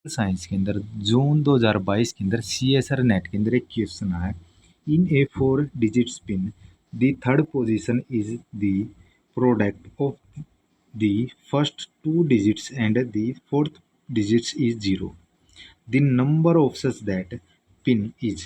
Science के अंदर जून 2022 के अंदर सीएसआर नेट के अंदर एक क्वेश्चन आया है। इन ए 4 digits pin the third position is the product of the first 2 digits and the fourth digits is 0। The number of such that pin is.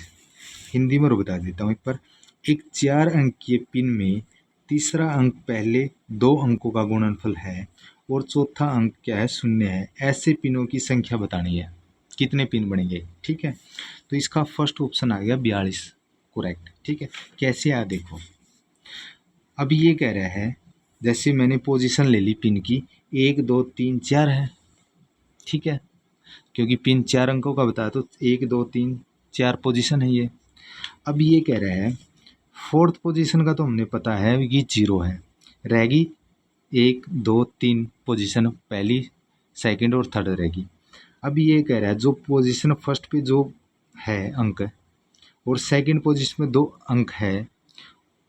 Hindi में बता देता हूँ एक बार। एक 4 अंकीय पिन में तीसरा अंक पहले 2 अंकों का गुणनफल है और चौथा अंक क्या है, 0 है। ऐसे पिनों की संख्या बतानी है, कितने पिन बनेंगे। ठीक है, तो इसका फर्स्ट ऑप्शन आ गया 42 करेक्ट। ठीक है, कैसे आया देखो। अब ये कह रहा है जैसे मैंने पोजीशन ले ली पिन की 1 2 3 4 है। ठीक है, क्योंकि पिन 4 अंकों का बताया तो 1 2 3 4 पोजीशन है ये। अब ये कह रहा है फोर्थ पोजीशन का तो हमने पता है कि 0 है, रहेगी 1 2 3 पोजीशन, पहली सेकंड और थर्ड रहेगी। अब ये कह रहा है जो पोजीशन फर्स्ट पे जो है अंक और सेकंड पोजीशन में 2 अंक है,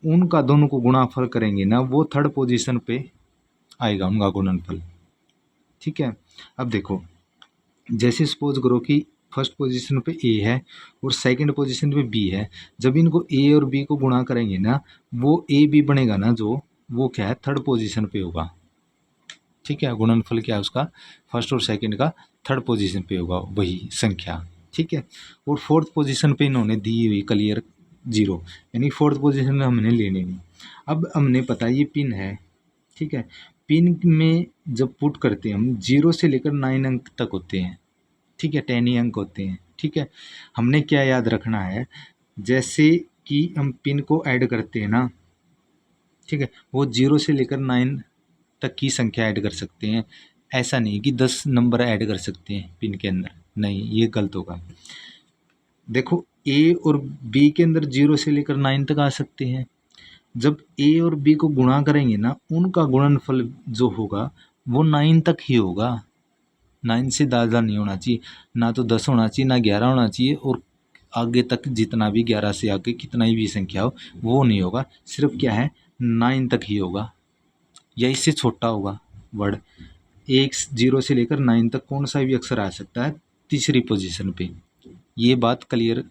उनका दोनों को गुणाफल करेंगे ना, वो थर्ड पोजीशन पे आएगा उनका गुणनफल। ठीक है, अब देखो जैसे सपोज करो कि फर्स्ट पोजीशन पे ए है और सेकंड पोजीशन पे बी है, जब इनको ए और बी को गुणा करेंगे ना, वो ए बी बनेगा ना जो, वो क्या है थर्ड पोजीशन पे होगा। ठीक है, गुणनफल क्या है उसका, फर्स्ट और सेकंड का थर्ड पोजीशन पे होगा वही संख्या। ठीक है, और फोर्थ पोजीशन पे इन्होंने दी हुई क्लियर 0, यानी फोर्थ पोजीशन में हमने लेनी नहीं। अब हमने पता ये पिन है। ठीक है, पिन में जब पुट करते हैं हम 0 से लेकर 9 अंक तक होते हैं। ठीक है, 10 ही अंक होते हैं। ठीक है, हमने क्या याद रखना है, जैसे कि हम पिन को ऐड करते हैं ना, ठीक है, वो 0 से लेकर 9 तक की संख्या ऐड कर सकते हैं। ऐसा नहीं कि 10 नंबर ऐड कर सकते हैं पिन के अंदर, नहीं, ये गलत होगा। देखो ए और बी के अंदर 0 से लेकर 9 तक आ सकते हैं। जब ए और बी को गुणा करेंगे ना, उनका गुणनफल जो होगा वो 9 तक ही होगा। 9 से ज़्यादा नहीं होना चाहिए, ना तो 10 होना चाहिए, ना 11 होना चाहिए, और आगे तक जितना भी 11 से आगे कितना ही भी संख्या हो वो नहीं होगा। सिर्फ क्या है 9 तक ही होगा या इससे छोटा होगा वर्ड। 1 0 से लेकर 9 तक कौन सा भी अक्षर आ सकता है तीसरी पोजीशन पे। ये बात क्लियर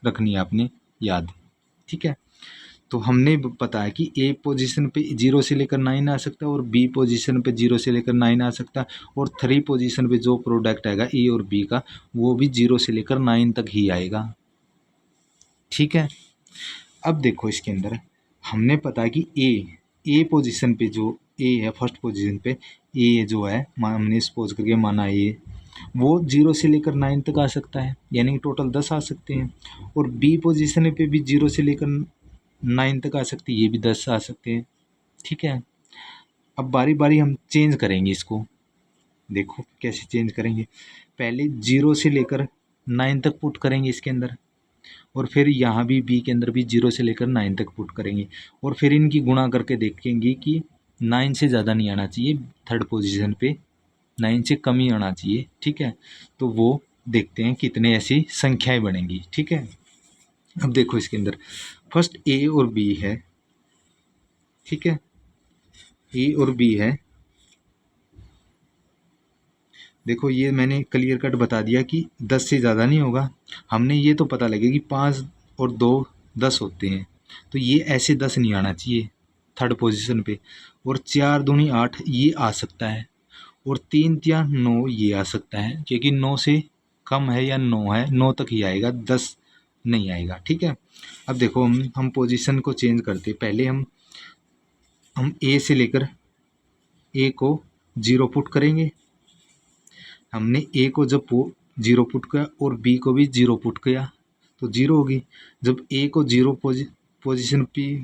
रखनी है आपने याद। ठीक है, तो हमने पता है कि ए पोजीशन पे 0 से लेकर 9 आ सकता है और बी पोजीशन पे 0 से लेकर 9 आ सकता है, और 3 पोजीशन पे जो प्रोडक्ट आएगा ए और बी का वो भी 0 से लेकर 9 तक ही आएगा। ठीक है, अब देखो इसके अंदर हमने पता है कि ए पोजीशन पे जो ए है फर्स्ट पोजीशन पे, ए जो है हमने सपोज करके माना ए, वो 0 से लेकर 9 तक आ सकता है, यानी कि टोटल 10 आ सकते हैं। और बी पोजीशन पे भी 0 से लेकर 9 तक आ सकती है, ये भी 10 आ सकते हैं। ठीक है, अब बारी बारी हम चेंज करेंगे इसको। देखो कैसे चेंज करेंगे, पहले 0 से लेकर 9 तक पुट करेंगे इसके अंदर, और फिर यहाँ भी बी के अंदर भी 0 से लेकर 9 तक पुट करेंगे, और फिर इनकी गुणा करके देखेंगे कि 9 से ज़्यादा नहीं आना चाहिए थर्ड पोजीशन पे, 9 से कम ही आना चाहिए। ठीक है, तो वो देखते हैं कितने ऐसी संख्याएं बनेंगी। ठीक है, अब देखो इसके अंदर फर्स्ट ए और बी है। ठीक है, ए और बी है। देखो ये मैंने क्लियर कट बता दिया कि 10 से ज़्यादा नहीं होगा। हमने ये तो पता लगे कि 5 और 2 10 होते हैं, तो ये ऐसे 10 नहीं आना चाहिए थर्ड पोजीशन पे। और 4 दूनी 8 ये आ सकता है, और 3 या 9 ये आ सकता है, क्योंकि 9 से कम है या 9 है, 9 तक ही आएगा, 10 नहीं आएगा। ठीक है, अब देखो हम पोजीशन को चेंज करते, पहले हम ए से लेकर ए को 0 पुट करेंगे। हमने ए को जब 0 पुट किया और बी को भी 0 पुट किया तो 0 होगी। जब ए को 0 पोजीशन पे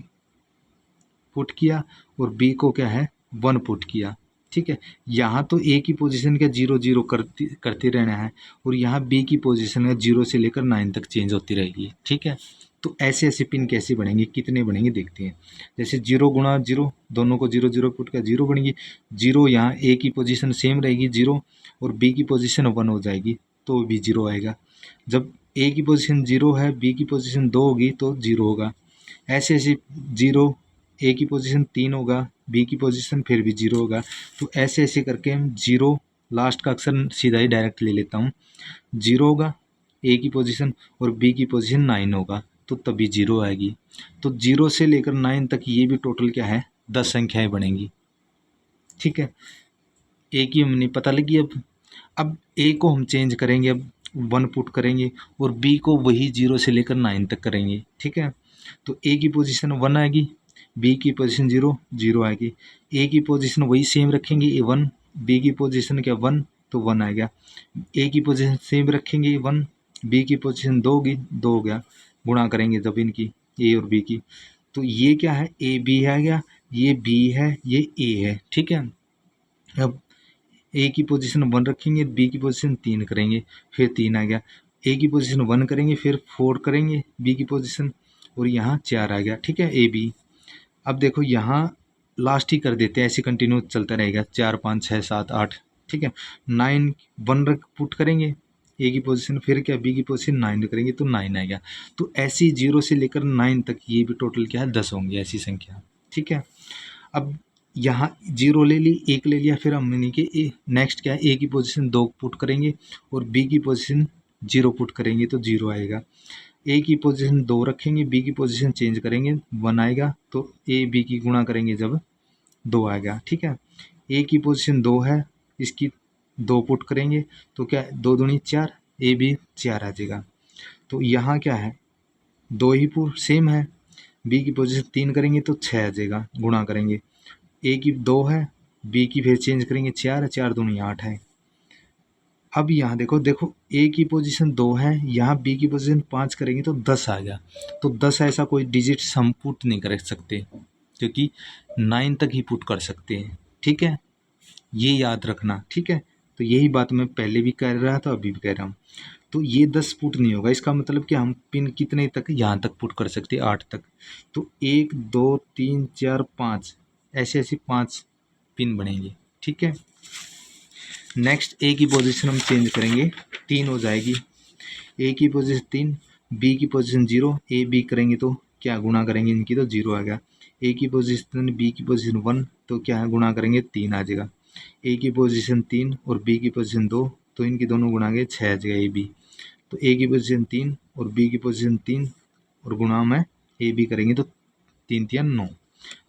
पुट किया और बी को क्या है 1 पुट किया। ठीक है, यहाँ तो ए की पोजीशन क्या 0 0 करते रहना है, और यहाँ बी की पोजीशन है 0 से लेकर 9 तक चेंज होती रहेगी। ठीक है, तो ऐसे ऐसे पिन कैसे बनेंगे, कितने बनेंगे देखते हैं। जैसे 0 गुणा 0, दोनों को 0 0 पुट किया 0 बनेगी। 0 यहाँ ए की पोजीशन सेम रहेगी 0, और बी की पोजीशन 1 हो जाएगी तो भी 0 आएगा। जब ए की पोजीशन 0 है, बी की पोजीशन 2 होगी तो 0 होगा। ऐसे ऐसे 0, ए की पोजीशन 3 होगा, बी की पोजीशन फिर भी 0 होगा। तो ऐसे ऐसे करके हम 0 लास्ट का अक्सर सीधा ही डायरेक्ट ले लेता हूँ। 0 होगा ए की पोजीशन और बी की पोजीशन 9 होगा तो तभी 0 आएगी। तो 0 से लेकर 9 तक ये भी टोटल क्या है 10 संख्याएं बनेंगी। ठीक है, ए की हमने पता लगी। अब ए को हम चेंज करेंगे, अब 1 पुट करेंगे और बी को वही 0 से लेकर 9 तक करेंगे। ठीक है, तो ए की पोजीशन 1 आएगी, बी की पोजीशन 0 0 आएगी। ए की पोजीशन वही सेम रखेंगे ए 1, बी की पोजीशन क्या 1 तो 1 आएगा। ए की पोजीशन सेम रखेंगे 1, बी की पोजीशन 2 होगी 2 हो गया। गुणा करेंगे जब इनकी ए और बी की, तो ये क्या है ए बी आ गया, ये बी है ये ए है। ठीक है, अब ए की पोजीशन 1 रखेंगे, बी की पोजीशन 3 करेंगे, फिर 3 आ गया। ए की पोजीशन 1 करेंगे, फिर 4 करेंगे बी की पोजीशन, और यहाँ 4 आ गया। ठीक है, ए बी। अब देखो यहाँ लास्ट ही कर देते हैं, ऐसे कंटिन्यू चलता रहेगा 4 5 6 7 8। ठीक है, 9 1 रख पुट करेंगे ए की पोजीशन, फिर क्या बी की पोजीशन 9 करेंगे तो 9 आ गया। तो ऐसी 0 से लेकर 9 तक ये भी टोटल क्या है 10 होंगे ऐसी संख्या। ठीक है, अब यहाँ 0 ले ली, 1 ले लिया, फिर हमने कि नेक्स्ट क्या है ए की पोजीशन 2 पुट करेंगे और बी की पोजीशन 0 पुट करेंगे तो 0 आएगा। ए की पोजीशन 2 रखेंगे, बी की पोजीशन चेंज करेंगे 1 आएगा, तो ए बी की गुणा करेंगे जब 2 आएगा। ठीक है, ए की पोजीशन 2 है, इसकी 2 पुट करेंगे तो क्या 2 दूनी 4, ए बी 4 आ जाएगा। तो यहाँ क्या है 2 ही पुट सेम है, बी की पोजीशन 3 करेंगे तो 6 आ जाएगा, गुणा करेंगे। ए की 2 है, बी की फिर चेंज करेंगे 4 है, 4 दूनी 8 है। अब यहाँ देखो देखो ए की पोजीशन 2 है, यहाँ बी की पोजीशन 5 करेंगे तो 10 आ गया। तो 10 ऐसा कोई डिजिट हम पुट नहीं कर सकते, क्योंकि 9 तक ही पुट कर सकते हैं। ठीक है, ये याद रखना। ठीक है, तो यही बात मैं पहले भी कह रहा था अभी भी कह रहा हूँ। तो ये 10 पुट नहीं होगा, इसका मतलब कि हम पिन कितने तक यहाँ तक पुट कर सकते हैं 8 तक। तो 1 2 3 4 5 ऐसे ऐसे 5 पिन बनेंगे। ठीक है, नेक्स्ट ए की पोजीशन हम चेंज करेंगे, 3 हो जाएगी। ए की पोजीशन 3, बी की पोजीशन 0, ए बी करेंगे तो क्या गुणा करेंगे इनकी तो 0 आ गया। ए की पोजीशन बी की पोजीशन 1 तो क्या है गुणा करेंगे 3 आ जाएगा। ए की पोजीशन 3 और बी की पोजीशन 2 तो इनकी दोनों गुणा के 6 आ जाएगा ए बी। तो ए की पोजीशन 3 और बी की पोजीशन 3 और गुणा में ए बी करेंगे तो 3 3 9।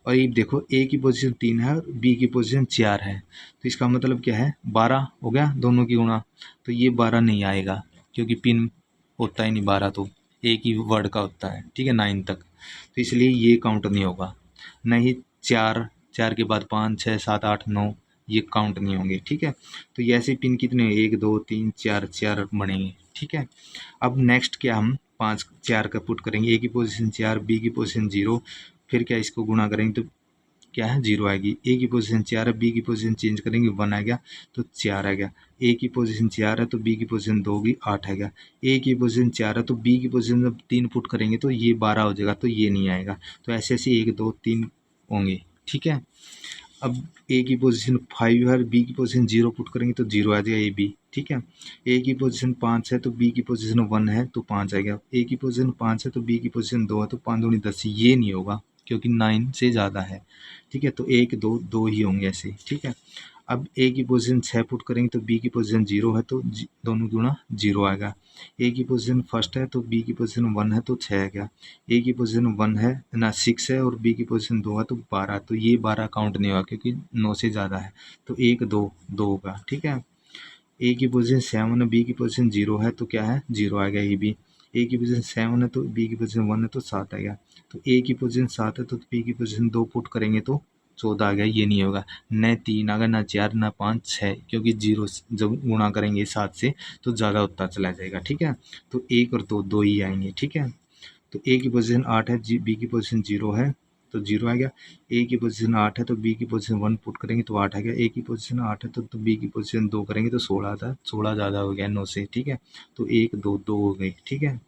और ये देखो ए की पोजीशन 3 है और बी की पोजीशन 4 है, तो इसका मतलब क्या है 12 हो गया दोनों की गुणा। तो ये 12 नहीं आएगा, क्योंकि पिन होता ही नहीं 12, तो एक ही वर्ड का होता है। ठीक है, 9 तक, तो इसलिए ये काउंट नहीं होगा। नहीं 4 4 के बाद 5 6 7 8 9 ये काउंट नहीं होंगे। ठीक है, तो ये ऐसे पिन कितने 1 2 3 4 4 बनेंगे। ठीक है, अब नेक्स्ट क्या हम 5 4 का पुट करेंगे, ए की पोजीशन 4 बी की पोजीशन 0, फिर क्या इसको गुणा करेंगे तो क्या है 0 आएगी। ए की पोजीशन 4 है, बी की पोजीशन चेंज करेंगे 1 आ गया तो 4 आ गया। ए की पोजीशन 4 है तो बी की पोजीशन 2 होगी 8 आ गया। ए की पोजीशन 4 है तो बी की पोजीशन जब 3 पुट करेंगे तो ये 12 हो जाएगा, तो ये नहीं आएगा। तो ऐसे ऐसे 1 2 3 होंगे। ठीक है, अब ए की पोजीशन 5 है, बी की पोजीशन 0 पुट करेंगे तो 0 आ जाएगा ए बी। ठीक है, ए की पोजीशन 5 है तो बी की पोजीशन 1 है तो 5 आ गया। ए की पोजीशन 5 है तो बी की पोजीशन 2 है तो 5 दूनी 10, ये नहीं होगा क्योंकि 9 से ज़्यादा है। ठीक है, तो 1 2 2 ही होंगे ऐसे। ठीक है, अब ए की पोजीशन 6 पुट करेंगे तो बी की पोजीशन 0 है तो दोनों गुणा 0 आएगा। ए की पोजीशन फर्स्ट है तो बी की पोजीशन 1 है तो 6 आ गया। ए की पोजीशन 1 है ना 6 है और बी की पोजीशन 2 है तो 12, तो ये 12 काउंट नहीं होगा क्योंकि 9 से ज़्यादा है, तो 1 2 2 होगा। ठीक है, ए की पोजीशन 7 है, बी की पोजीशन 0 है तो क्या है 0 आ गया ए बी। ए की पोजीशन 7 है तो बी की पोजीशन 1 है तो 7 आ गया। तो ए की पोजीशन 7 है तो बी की पोजीशन 2 पुट करेंगे तो 14 आ गया, ये नहीं होगा। न 3 आ गया, ना 4 ना 5 6, क्योंकि 0 जब गुणा करेंगे 7 से तो ज़्यादा होता चला जाएगा। ठीक है, तो 1 और 2 2 ही आएंगे। ठीक है, तो ए की पोजीशन 8 है, बी की पोजीशन 0 है तो 0 आ गया। ए की पोजीशन 8 है तो बी की पोजीशन 1 पुट करेंगे तो 8 आ गया। ए की पोजीशन 8 है तो बी की पोजीशन 2 करेंगे तो 16 आता है, 16 ज़्यादा हो गया 9 से। ठीक है, तो 1 2 2 हो गई। ठीक है,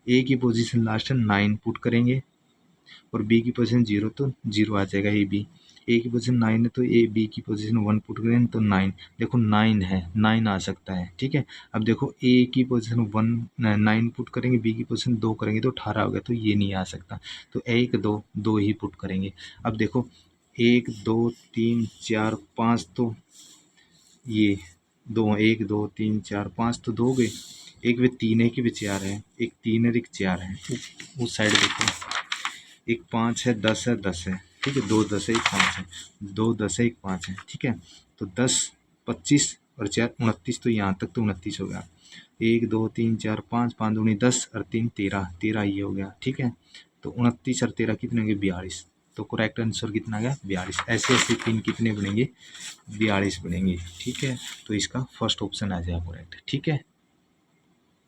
ए की पोजीशन लास्ट है 9 पुट करेंगे और बी की पोजीशन 0 तो 0 आ जाएगा ए बी। ए की पोजीशन 9 है तो ए बी की पोजीशन 1 पुट करेंगे तो 9, देखो 9 है 9 आ सकता है। ठीक है, अब देखो ए की पोजीशन 9 पुट करेंगे, बी की पोजीशन 2 करेंगे तो 18 हो गया, तो ये नहीं आ सकता। तो 1 2 2 ही पुट करेंगे। अब देखो 1 2 3 4 5 तो ये दो, एक दो तीन चार पाँच तो दो गए, एक वे तीन, एक ही वे चार है, एक तीन और एक चार है। उस साइड देखो, एक पाँच है, दस है, दस है, ठीक है, दो दस है, एक पाँच है, दो दस है, एक पाँच है, ठीक है। तो 10 25 और 4 29, तो यहाँ तक तो 29 हो गया। एक दो तीन चार पाँच, पाँच दूनी 10 और तीन 13, 13 ये हो गया, ठीक है। तो 29 और 13 कितने होंगे? 42। तो करेक्ट आंसर कितना आ गया? 42। ऐसे ऐसे पिन कितने बनेंगे? 42 बनेंगे, ठीक है। तो इसका फर्स्ट ऑप्शन आ जाएगा करेक्ट, ठीक है।